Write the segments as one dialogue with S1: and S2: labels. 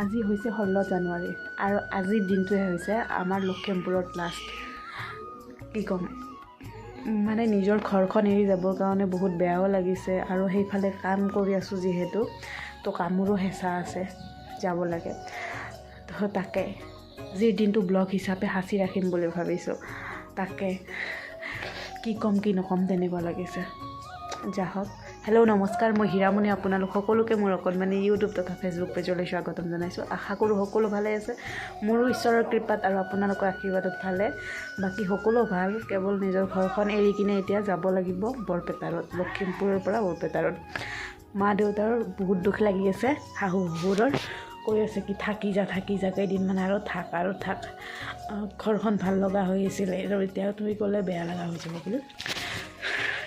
S1: আজি হৈছে 16 জানুৱাৰী আৰু আজিৰ দিনটোহে হৈছে আমাৰ লখিমপুৰত লাষ্ট। কি ক'ম, মানে নিজৰ ঘৰখন এৰি যাবৰ কাৰণে বহুত বেয়াও লাগিছে আৰু সেইফালে কাম কৰি আছোঁ যিহেতু, তো কামৰো হেঁচা আছে, যাব লাগে। তো তাকে আজিৰ দিনটো ব্লগ হিচাপে সাঁচি ৰাখিম বুলি ভাবিছোঁ। তাকে কি ক'ম কি নক'ম তেনেকুৱা লাগিছে। যাহওক, হেল্ল' নমস্কাৰ, মই হীৰামণি। আপোনালোক সকলোকে মোৰ অকণমানি ইউটিউব তথা ফেচবুক পেজলৈ স্বাগতম জনাইছোঁ। আশা কৰোঁ সকলো ভালে আছে, মোৰো ঈশ্বৰৰ কৃপাত আৰু আপোনালোকৰ আশীৰ্বাদত ভালে। বাকী সকলো ভাল, কেৱল নিজৰ ঘৰখন এৰি কিনে এতিয়া যাব লাগিব বৰপেটাৰত, লখিমপুৰৰ পৰা বৰপেটাৰত। মা দেউতাৰ বহুত দুখ লাগি আছে, শাহু শহুৰৰ কৈ আছে কি থাকি যা কেইদিনমান আৰু থাক। ঘৰখন ভাল লগা হৈ আছিলে আৰু এতিয়া তুমি ক'লে বেয়া লগা হৈ যাব বুলি।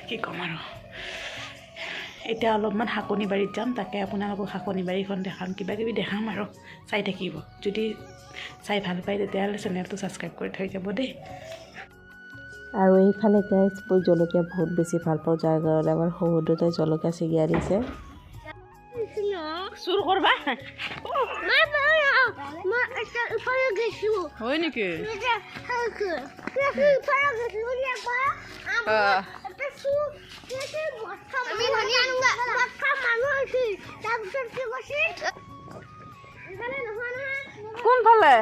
S1: কি ক'ম আৰু, এতিয়া অলপমান শাকনি বাৰীত যাম, তাকে আপোনালোকক শাকনি বাৰীখন দেখাম, কিবাকিবি দেখাম আৰু চাই থাকিব। যদি চাই ভাল পায় তেতিয়াহ'লে চেনেলটো ছাবস্ক্ৰাইব কৰি থৈ যাব দেই। আৰু এইফালে গাইজ মই জলকীয়া বহুত বেছি ভাল পাওঁ, যাৰ কাৰণে আমাৰ শহুৰ দেউতাই জলকীয়া ছিঙি আনিছে। চুৰ কৰবা হয় নেকি? কোনফালে?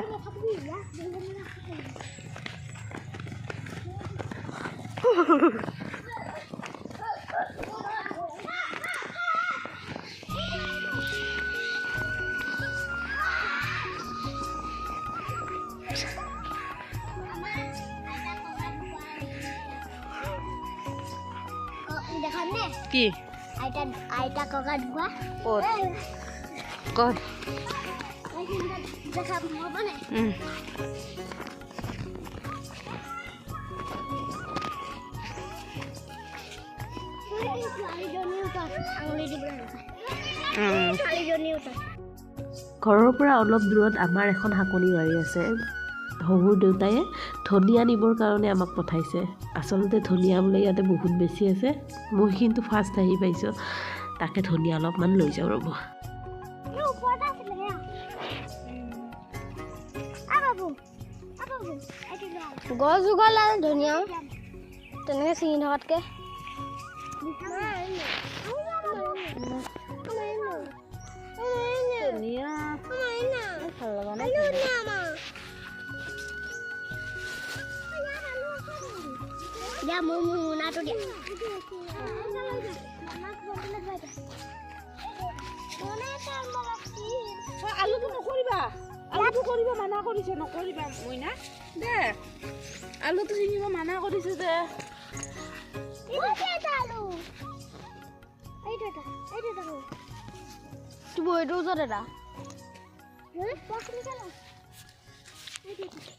S1: কি আইতা ককা ঢুকুৱা ক'ত দেখা হ'ব নে? ঘৰৰ পৰা অলপ দূৰত আমাৰ এখন শাকনি বাৰী আছে। শহুৰ দেউতাই ধনিয়া নিবৰ কাৰণে আমাক পঠাইছে। আচলতে ধনিয়া বোলে ইয়াতে বহুত বেছি আছে, মই কিন্তু ফাৰ্ষ্ট আহি পাইছোঁ। তাকে ধনিয়া অলপমান লৈ যাওঁ ৰ'ব।
S2: গছ উঘাল আৰু ধনিয়া তেনেকৈ ছিঙি থকাতকৈ দিয়া মোৰ মোনাটো দিয়া।
S1: আলুটো নকৰিবা, আলুটো কৰিব মানা কৰিছে, নকৰিবা মইনা দে। আলুটো ছিঙিব মানা কৰিছে যে।
S2: এইটো ওচৰত এটা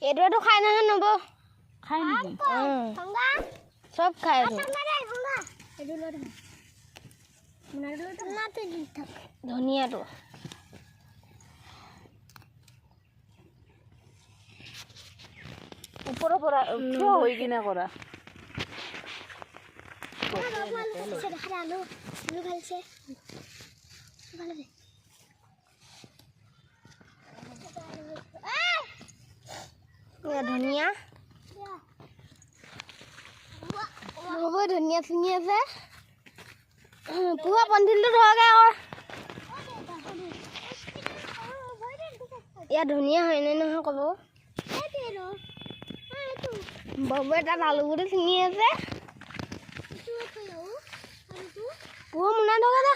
S2: এইটোৱেতো খাই নহয় নব
S1: খাই নেকি?
S2: চব খাই ধনিয়াটো।
S1: ওপৰৰ পৰা থিয় হৈ কিনে কৰা।
S2: ধনিয়া হ'ব, ধনিয়া ছিঙি আছে। পুৱা পন্থিলটো ধৰকে আকৌ ইয়াত ধনিয়া হয়নে নহয় ক'ব। বাবুৱে তাত আলুগুটি ছিঙি আছে। পুৱা মোনা ধৰকে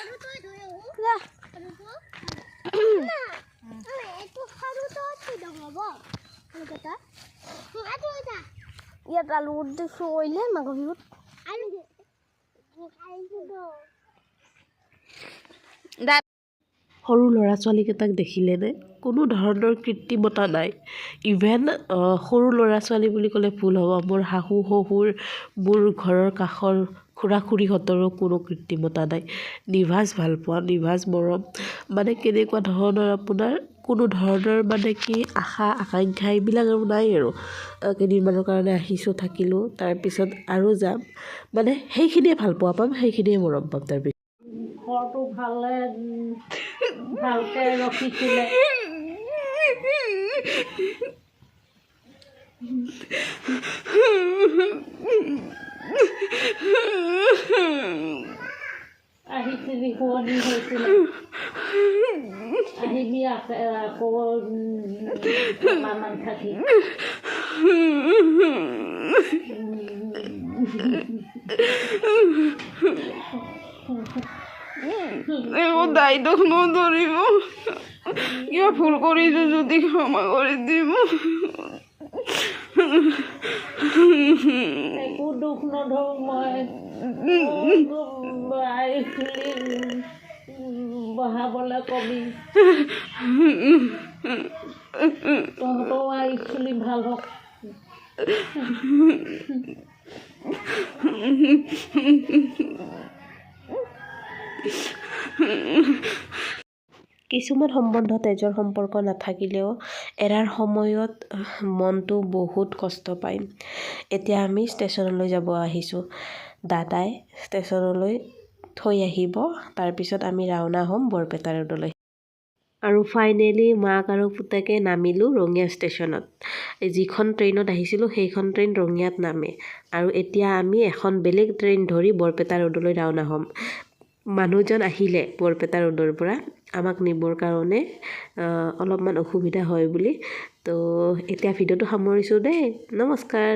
S2: ইয়াত আলুগুটি চুৰ কৰিলে মাঘৰ বিহুত।
S1: সৰু ল'ৰা ছোৱালীকেইটাক দেখিলেনে কোনো ধৰণৰ কৃত্ৰিমতা নাই। ইভেন সৰু ল'ৰা ছোৱালী বুলি ক'লে ভুল হ'ব, মোৰ শাহু শহুৰ, মোৰ ঘৰৰ কাষৰ খুৰা খুৰীহঁতৰো কোনো কৃত্ৰিমতা নাই। নিভাজ ভালপোৱা, নিভাজ মৰম, মানে কেনেকুৱা ধৰণৰ আপোনাৰ কোনো ধৰণৰ মানে কি আশা আকাংক্ষা এইবিলাক আৰু নাই আৰু। কেইদিনমানৰ কাৰণে আহিছোঁ, থাকিলোঁ, তাৰপিছত আৰু যাম, মানে সেইখিনিয়ে ভাল পোৱা পাম, সেইখিনিয়ে মৰম পাম। তাৰপিছত ঘৰটো ভালকৈ ৰাখিছিলে,
S3: আহিছিলি শুৱনি হৈছিলে আহিবি আকৌ মামান থাকি
S1: দায়িত্ব নধৰিব কিবা ভুল কৰিছোঁ যদি ক্ষমা কৰি দিব
S3: একো দুখ নধৰোঁ মই আহিছিলি বহাবলৈ কবি তহঁতও আহিছিলি ভাল হওক
S4: কিছুমান সম্বন্ধ তেজৰ সম্পৰ্ক নাথাকিলেও এৰাৰ সময়ত মনটো বহুত কষ্ট পায়। এতিয়া আমি ষ্টেচনলৈ যাব আহিছোঁ। দাদাই ষ্টেচনলৈ থৈ আহিব, তাৰপিছত আমি ৰাওনা হ'ম বৰপেটা ৰোডলৈ। আৰু ফাইনেলি মাক আৰু পুতেকে নামিলোঁ ৰঙিয়া ষ্টেচনত। যিখন ট্ৰেইনত আহিছিলোঁ সেইখন ট্ৰেইন ৰঙিয়াত নামে। আৰু এতিয়া আমি এখন বেলেগ ট্ৰেইন ধৰি বৰপেটা ৰোডলৈ ৰাওনা হ'ম। মানুহজন আহিলে বৰপেটা ৰোডৰ পৰা আমাক নিবৰ কাৰণে অলপমান অসুবিধা হয় বুলি। তো এতিয়া ভিডিঅ'টো সামৰিছোঁ দেই, নমস্কাৰ।